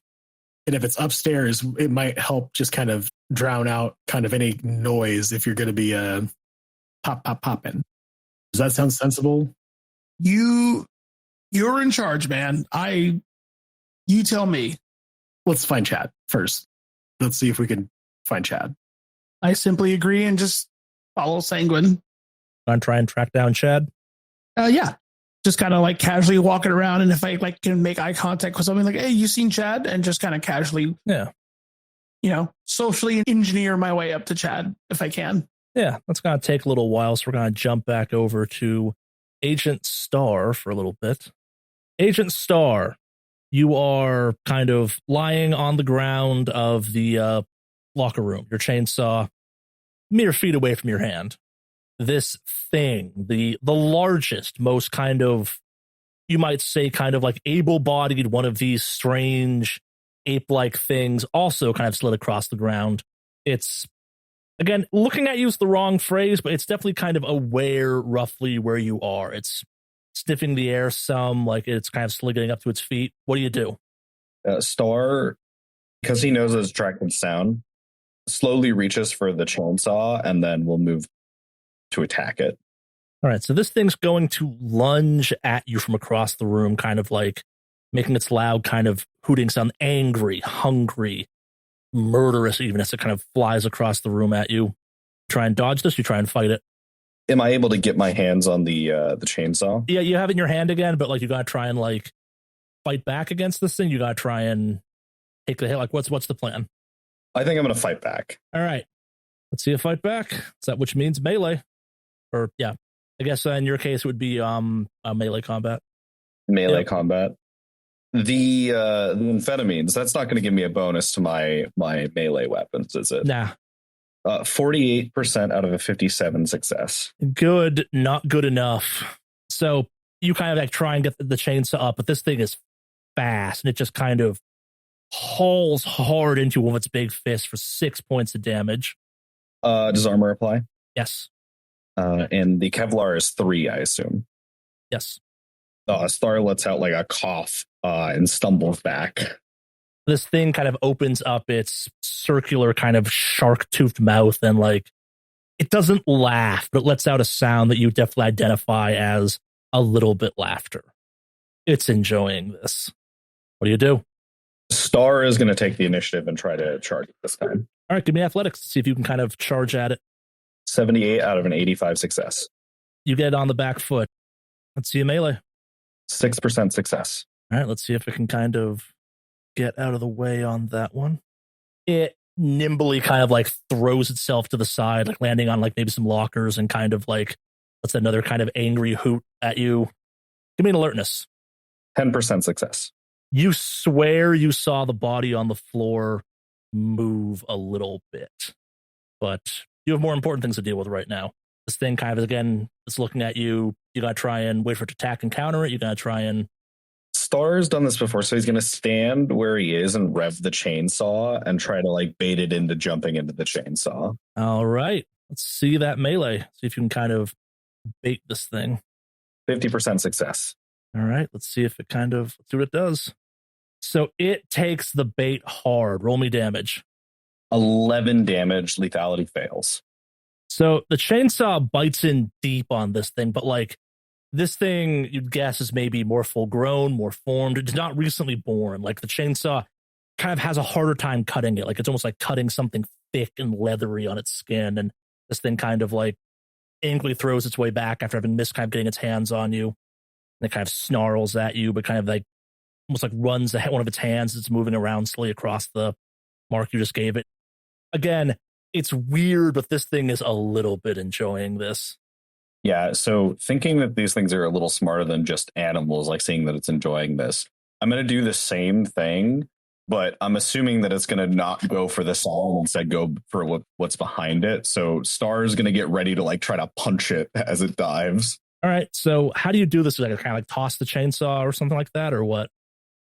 C: And if it's upstairs, it might help just kind of drown out kind of any noise if you're going to be popping. Does that sound sensible?
D: You're in charge, man. You tell me.
C: Let's find Chad first. Let's see if we can find Chad.
D: I simply agree and just follow Sanguine.
A: Want to try and track down Chad?
D: Yeah. Just kind of like casually walking around, and if I like can make eye contact with something like, hey, you seen Chad? And just kind of casually, socially engineer my way up to Chad if I can.
A: Yeah, that's going to take a little while, so we're going to jump back over to Agent Star for a little bit. Agent Star, you are kind of lying on the ground of the locker room, your chainsaw mere feet away from your hand. This thing, the largest, most kind of, you might say, kind of like able-bodied one of these strange ape-like things, also kind of slid across the ground. It's, again, looking at you is the wrong phrase, but it's definitely kind of aware roughly where you are. It's sniffing the air some, like it's kind of slithering up to its feet. What do you do?
B: Star, because he knows it's attracting sound, slowly reaches for the chainsaw and then will move to attack it.
A: All right, so this thing's going to lunge at you from across the room, kind of like making its loud kind of hooting sound, angry, hungry, murderous, even as it kind of flies across the room at you. Try and dodge this, you try and fight it.
B: Am I able to get my hands on the chainsaw?
A: Yeah, you have it in your hand again, but like you gotta try and like fight back against this thing. You gotta try and take the hit. Like what's the plan?
B: I think I'm gonna fight back.
A: All right, let's see a fight back. Is that which means melee? Or yeah, I guess in your case it would be melee combat.
B: Melee combat. The amphetamines, that's not going to give me a bonus to my melee weapons, is it?
A: Nah.
B: 48% out of a 57 success.
A: Good, not good enough. So you kind of like try and get the chainsaw up, but this thing is fast and it just kind of hauls hard into one of its big fists for 6 points of damage.
B: Does armor apply?
A: Yes.
B: And the Kevlar is 3, I assume.
A: Yes.
B: Star lets out like a cough and stumbles back.
A: This thing kind of opens up its circular kind of shark-toothed mouth and like it doesn't laugh, but it lets out a sound that you definitely identify as a little bit laughter. It's enjoying this. What do you do?
B: Star is going to take the initiative and try to charge it this time.
A: All right, give me athletics to see if you can kind of charge at it.
B: 78 out of an 85 success.
A: You get it on the back foot. Let's see a melee.
B: 6% success.
A: All right, let's see if it can kind of get out of the way on that one. It nimbly kind of like throws itself to the side, like landing on like maybe some lockers and kind of like, that's another kind of angry hoot at you. Give me an alertness.
B: 10% success.
A: You swear you saw the body on the floor move a little bit, but you have more important things to deal with right now. This thing kind of, again, is looking at you. You got to try and wait for it to attack and counter it. You got to try and...
B: Star's done this before, so he's going to stand where he is and rev the chainsaw and try to like bait it into jumping into the chainsaw.
A: All right. Let's see that melee. See if you can kind of bait this thing.
B: 50% success.
A: All right. Let's see if let's see what it does. So it takes the bait hard. Roll me damage.
B: 11 damage. Lethality fails.
A: So the chainsaw bites in deep on this thing, but like this thing, you'd guess, is maybe more full grown, more formed. It's not recently born. Like the chainsaw kind of has a harder time cutting it. Like it's almost like cutting something thick and leathery on its skin. And this thing kind of like angrily throws its way back after having missed kind of getting its hands on you. And it kind of snarls at you, but kind of like almost like runs one of its hands. It's moving around slowly across the mark you just gave it. Again, it's weird, but this thing is a little bit enjoying this.
B: Yeah, so thinking that these things are a little smarter than just animals, like seeing that it's enjoying this, I'm going to do the same thing, but I'm assuming that it's going to not go for the song and instead go for what's behind it. So Star is going to get ready to like try to punch it as it dives. All
A: right, so how do you do this? Like kind of like toss the chainsaw or something like that, or what?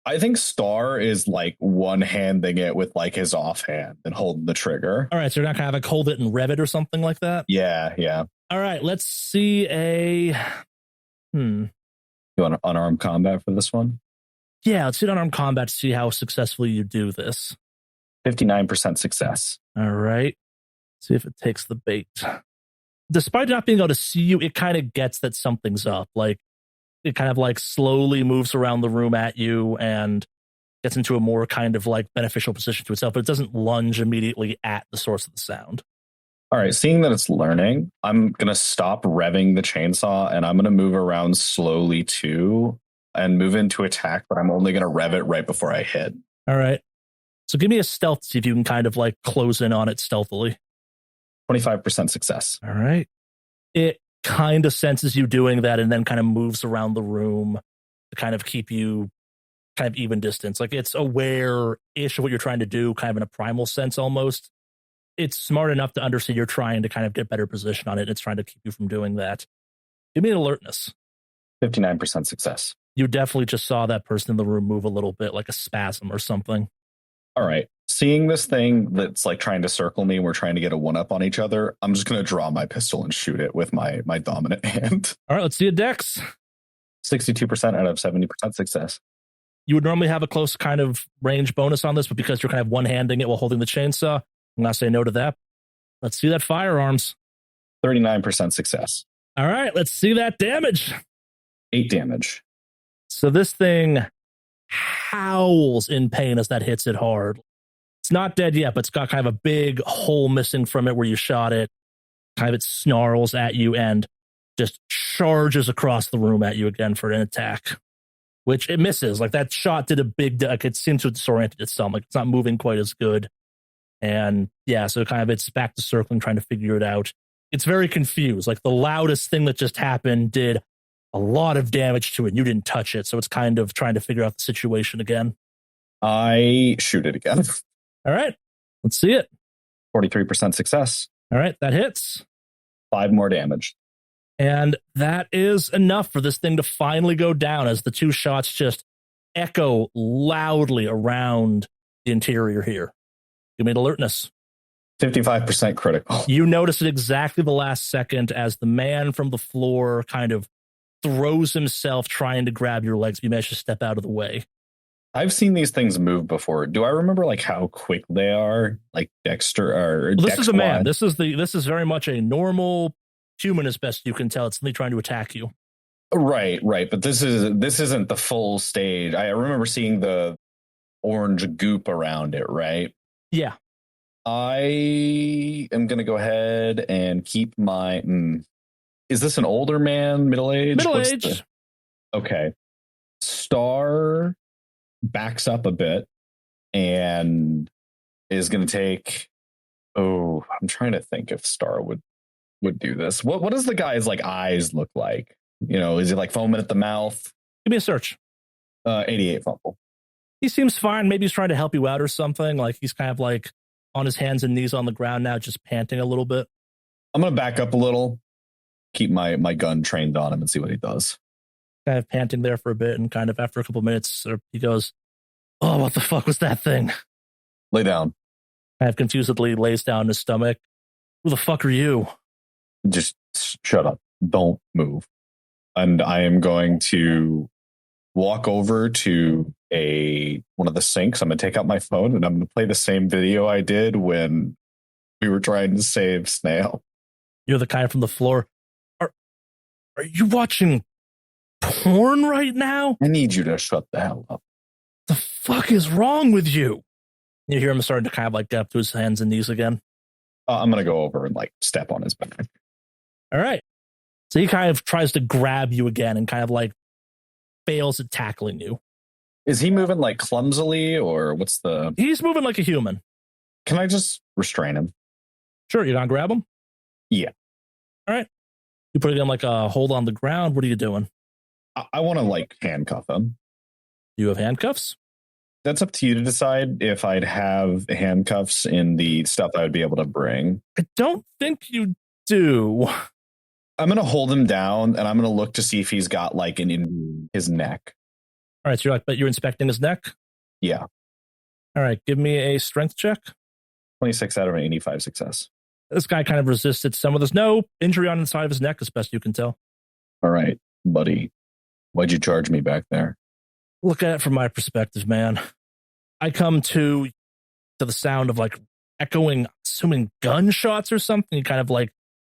B: I think Star is like one-handing it with like his offhand and holding the trigger.
A: All right, so you're not kind of like hold it and rev it or something like that?
B: Yeah.
A: All right, let's see
B: You want unarmed combat for this one?
A: Yeah, let's see unarmed combat to see how successfully you do this.
B: 59% success.
A: All right. See if it takes the bait. Despite not being able to see you, it kind of gets that something's up. Like it kind of like slowly moves around the room at you and gets into a more kind of like beneficial position to itself, but it doesn't lunge immediately at the source of the sound.
B: All right, seeing that it's learning, I'm going to stop revving the chainsaw and I'm going to move around slowly too and move into attack, but I'm only going to rev it right before I hit.
A: All right. So give me a stealth, see if you can kind of like close in on it stealthily.
B: 25% success.
A: All right. It kind of senses you doing that and then kind of moves around the room to kind of keep you kind of even distance. Like it's aware-ish of what you're trying to do, kind of in a primal sense almost. It's smart enough to understand you're trying to kind of get better position on it. It's trying to keep you from doing that. Give me an alertness.
B: 59% success.
A: You definitely just saw that person in the room move a little bit, like a spasm or something.
B: All right. Seeing this thing that's like trying to circle me and we're trying to get a one-up on each other, I'm just going to draw my pistol and shoot it with my dominant hand.
A: All right, let's see a dex.
B: 62% out of 70% success.
A: You would normally have a close kind of range bonus on this, but because you're kind of one-handing it while holding the chainsaw, I'm not saying no to that. Let's see that firearms.
B: 39% success.
A: All right, let's see that damage.
B: 8 damage.
A: So this thing howls in pain as that hits it hard. It's not dead yet, but it's got kind of a big hole missing from it where you shot it. Kind of it snarls at you and just charges across the room at you again for an attack, which it misses. Like that shot did a big, like it seems to have disoriented itself. Like it's not moving quite as good. And yeah, so kind of it's back to circling, trying to figure it out. It's very confused. Like the loudest thing that just happened did a lot of damage to it. You didn't touch it. So it's kind of trying to figure out the situation again.
B: I shoot it again.
A: All right, let's see it.
B: 43% success.
A: All right, that hits.
B: 5 more damage.
A: And that is enough for this thing to finally go down as the 2 shots just echo loudly around the interior here. Give me an alertness.
B: 55% critical.
A: You notice it exactly the last second as the man from the floor kind of throws himself trying to grab your legs. You manage to step out of the way.
B: I've seen these things move before. Do I remember like how quick they are? Like Dexter or
A: well, this is a man. This is very much a normal human as best you can tell. It's only trying to attack you.
B: Right. But this isn't the full stage. I remember seeing the orange goop around it, right?
A: Yeah.
B: I am going to go ahead and keep my... Is this an older man, middle-aged?
A: Middle-aged.
B: Okay. Star backs up a bit and is going to take... Oh, I'm trying to think if Star would do this. What does the guy's like eyes look like? You know, is he like foaming at the mouth?
A: Give me a search.
B: 88 fumble.
A: He seems fine. Maybe he's trying to help you out or something. Like he's kind of like on his hands and knees on the ground now, just panting a little bit.
B: I'm going to back up a little, keep my gun trained on him and see what he does.
A: kind of panting there for a bit, and kind of after a couple minutes, he goes, "Oh, what the fuck was that thing?"
B: Lay down.
A: Kind of confusedly lays down his stomach. "Who the fuck are you?"
B: Just shut up. Don't move. And I am going to walk over to one of the sinks. I'm going to take out my phone and I'm going to play the same video I did when we were trying to save Snail.
A: You're the guy from the floor. Are you watching porn right now?
B: I need you to shut the hell up.
A: The fuck is wrong with you? You hear him starting to kind of like get up to his hands and knees again.
B: I'm going to go over and like step on his back.
A: All right. So he kind of tries to grab you again and kind of like fails at tackling you.
B: Is he moving like clumsily or what's the...
A: He's moving like a human.
B: Can I just restrain him?
A: Sure. You're going to grab him?
B: Yeah.
A: All right. You put him like a hold on the ground. What are you doing?
B: I want to like handcuff him.
A: You have handcuffs?
B: That's up to you to decide if I'd have handcuffs in the stuff I would be able to bring.
A: I don't think you do.
B: I'm going to hold him down and I'm going to look to see if he's got like in his neck.
A: All right. So you're inspecting his neck?
B: Yeah.
A: All right. Give me a strength check.
B: 26 out of an 85 success.
A: This guy kind of resisted some of this. No injury on the side of his neck, as best you can tell.
B: All right, buddy. Why'd you charge me back there?
A: Look at it from my perspective, man. I come to the sound of like echoing, assuming gunshots or something. He kind of like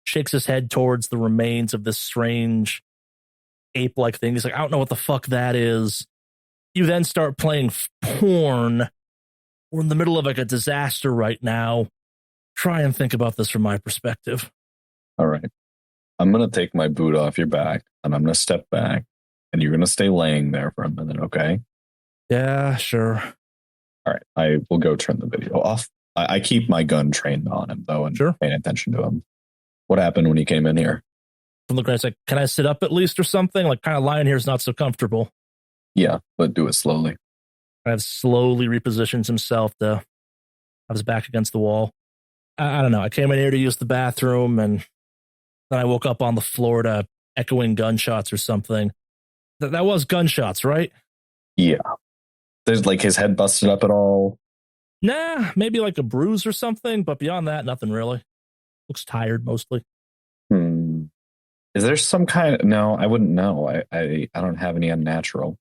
A: shakes his head towards the remains of this strange ape-like thing. He's like, I don't know what the fuck that is. You then start playing porn. We're in the middle of like a disaster right now. Try and think about this from my perspective.
B: All right. I'm going to take my boot off your back and I'm going to step back and you're going to stay laying there for a minute, okay?
A: Yeah, sure.
B: All right. I will go turn the video off. I keep my gun trained on him, though, and
A: sure.
B: paying attention to him. What happened when he came in here?
A: From the guy's like, can I sit up at least or something? Like, kind of lying here is not so comfortable.
B: Yeah, but do it slowly.
A: Kind of slowly repositions himself to have his back against the wall. I don't know. I came in here to use the bathroom, and then I woke up on the floor to echoing gunshots or something. That was gunshots, right?
B: Yeah. There's like his head busted up at all?
A: Nah, maybe like a bruise or something, but beyond that, nothing really. Looks tired mostly.
B: Is there some kind of... No, I wouldn't know. I don't have any unnatural.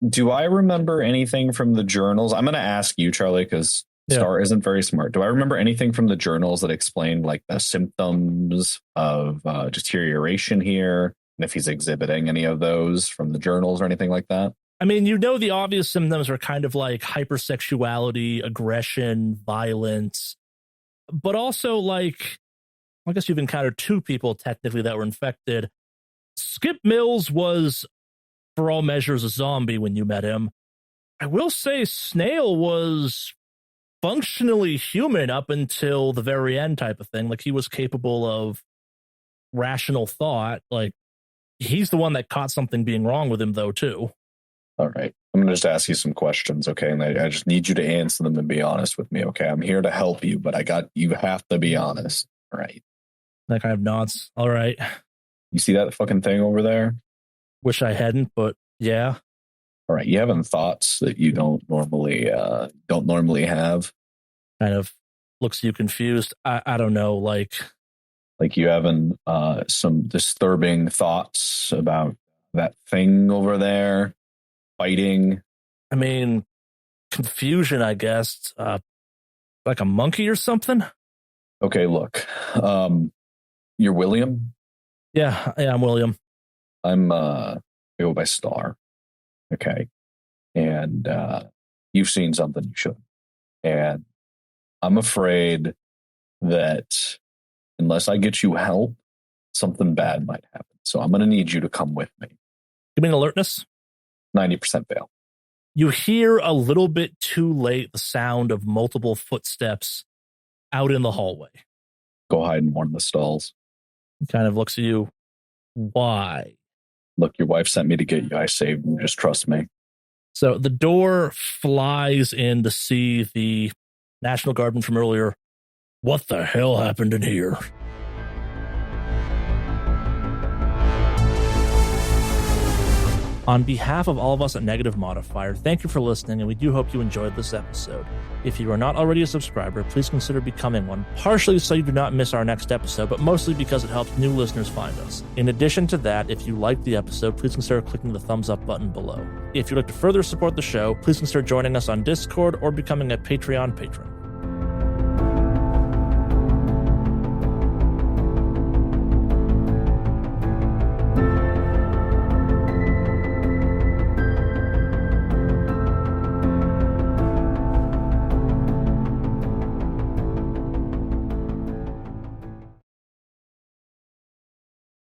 B: Do I remember anything from the journals? I'm going to ask you, Charlie, because Star isn't very smart. Do I remember anything from the journals that explained like the symptoms of deterioration here? And if he's exhibiting any of those from the journals or anything like that?
A: I mean, you know, the obvious symptoms are kind of like hypersexuality, aggression, violence, but also like, I guess you've encountered two people technically that were infected. Skip Mills was, for all measures, a zombie when you met him. I will say Snail was functionally human up until the very end type of thing. Like, he was capable of rational thought. Like, he's the one that caught something being wrong with him, though, too.
B: All right. I'm going to just ask you some questions, okay? And I just need you to answer them and be honest with me, okay? I'm here to help you, but you have to be honest, all right?
A: That kind of nods. All right.
B: You see that fucking thing over there?
A: Wish I hadn't, but yeah.
B: All right. You having thoughts that you don't normally have?
A: Kind of looks at you confused. I don't know, like
B: you having some disturbing thoughts about that thing over there fighting?
A: I mean, confusion, I guess. Like a monkey or something?
B: Okay, look. You're William?
A: Yeah, I'm William.
B: I go by Star. Okay. And you've seen something you shouldn't. And I'm afraid that unless I get you help, something bad might happen. So I'm going to need you to come with me.
A: Give me an alertness.
B: 90% fail.
A: You hear a little bit too late the sound of multiple footsteps out in the hallway.
B: Go hide in one of the stalls.
A: He kind of looks at you. Why?
B: Look, your wife sent me to get you. I saved you. Just trust me.
A: So the door flies in to see the National Guardman from earlier. What the hell happened in here? On behalf of all of us at Negative Modifier, thank you for listening, and we do hope you enjoyed this episode. If you are not already a subscriber, please consider becoming one, partially so you do not miss our next episode, but mostly because it helps new listeners find us. In addition to that, if you liked the episode, please consider clicking the thumbs up button below. If you'd like to further support the show, please consider joining us on Discord or becoming a Patreon patron.